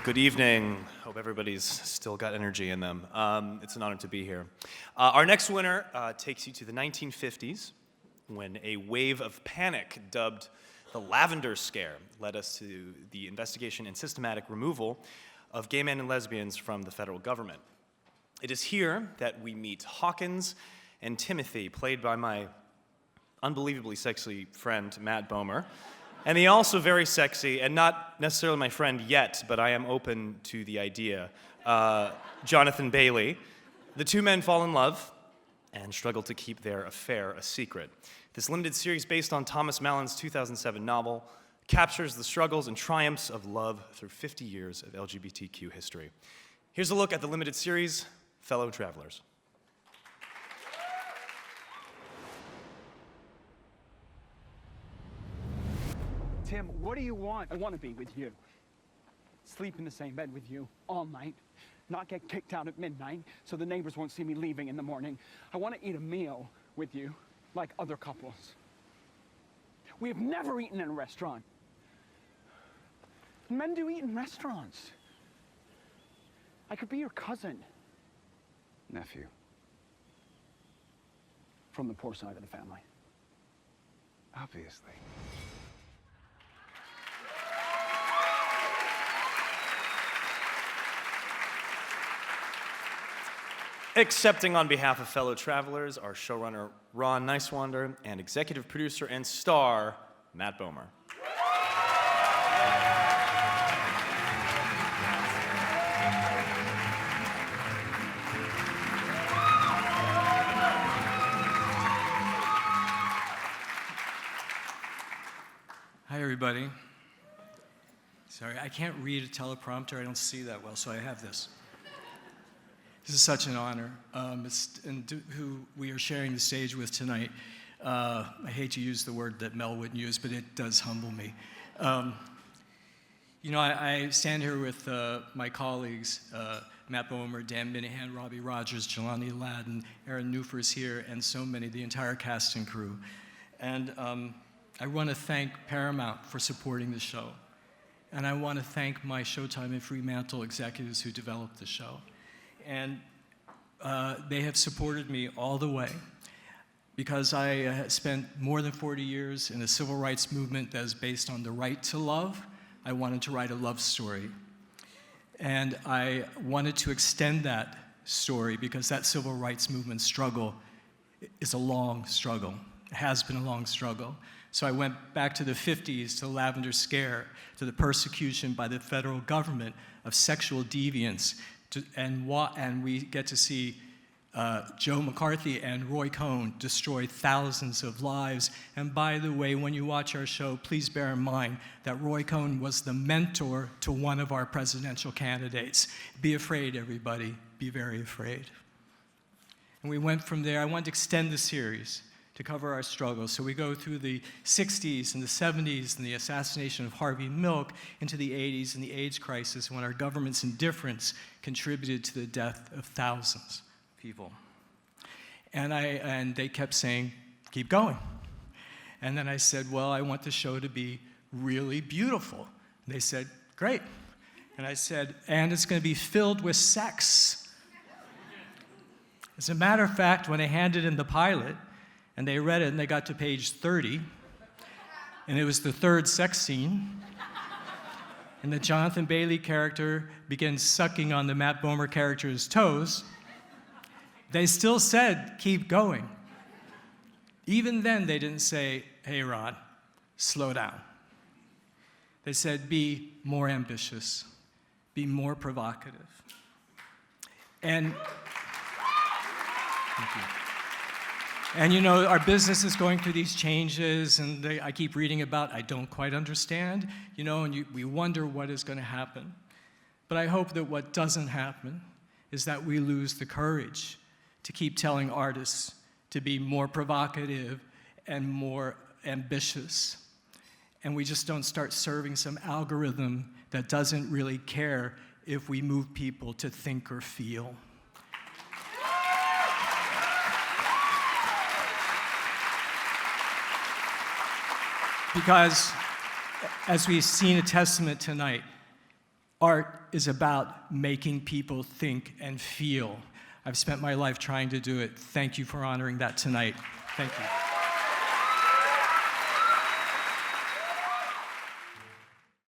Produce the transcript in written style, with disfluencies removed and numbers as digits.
Good evening. Hope everybody's still got energy in them. It's an honor to be here. Our next winner takes you to the 1950s, when a wave of panic dubbed the Lavender Scare led us to the investigation and systematic removal of gay men and lesbians from the federal government. It is here that we meet Hawkins and Timothy, played by my unbelievably sexy friend, Matt Bomer, and the also very sexy, and not necessarily my friend yet, but I am open to the idea, Jonathan Bailey. The two men fall in love and struggle to keep their affair a secret. This limited series, based on Thomas Mallon's 2007 novel, captures the struggles and triumphs of love through 50 years of LGBTQ history. Here's a look at the limited series, Fellow Travelers. Tim, what do you want? I want to be with you. Sleep in the same bed with you all night. Not get kicked out at midnight so the neighbors won't see me leaving in the morning. I want to eat a meal with you like other couples. We have never eaten in a restaurant. Men do eat in restaurants. I could be your cousin. Nephew. From the poor side of the family. Obviously. Accepting on behalf of Fellow Travelers, our showrunner, Ron Nyswaner, and executive producer and star, Matt Bomer. Hi, everybody. Sorry, I can't read a teleprompter. I don't see that well, so I have this. This is such an honor, who we are sharing the stage with tonight. I hate to use the word that Mel wouldn't use, but it does humble me. I stand here with my colleagues, Matt Bomer, Dan Minahan, Robbie Rogers, Jelani Ladden, Aaron Newfer is here, and so many, the entire cast and crew. And I want to thank Paramount for supporting the show. And I want to thank my Showtime and Fremantle executives who developed the show. And they have supported me all the way because I spent more than 40 years in a civil rights movement that is based on the right to love. I wanted to write a love story. And I wanted to extend that story because that civil rights movement struggle is a long struggle. It has been a long struggle. So I went back to the 50s, to the Lavender Scare, to the persecution by the federal government of sexual deviance, and we get to see Joe McCarthy and Roy Cohn destroy thousands of lives. And by the way, when you watch our show, please bear in mind that Roy Cohn was the mentor to one of our presidential candidates. Be afraid, everybody. Be very afraid. And we went from there. I wanted to extend the series to cover our struggles. So we go through the 60s and the 70s and the assassination of Harvey Milk into the 80s and the AIDS crisis when our government's indifference contributed to the death of thousands of people. And they kept saying, keep going. And then I said, well, I want the show to be really beautiful. And they said, great. And I said, and it's going to be filled with sex. As a matter of fact, when I handed in the pilot, and they read it, and they got to page 30, and it was the third sex scene, and the Jonathan Bailey character begins sucking on the Matt Bomer character's toes. They still said, keep going. Even then, they didn't say, hey, Ron, slow down. They said, be more ambitious, be more provocative. And thank you. And our business is going through these changes, and I keep reading about, I don't quite understand, and we wonder what is going to happen. But I hope that what doesn't happen is that we lose the courage to keep telling artists to be more provocative and more ambitious. And we just don't start serving some algorithm that doesn't really care if we move people to think or feel. Because, as we've seen a testament tonight, Art is about making people think and feel. I've spent my life trying to do it. Thank you for honoring that tonight. Thank you.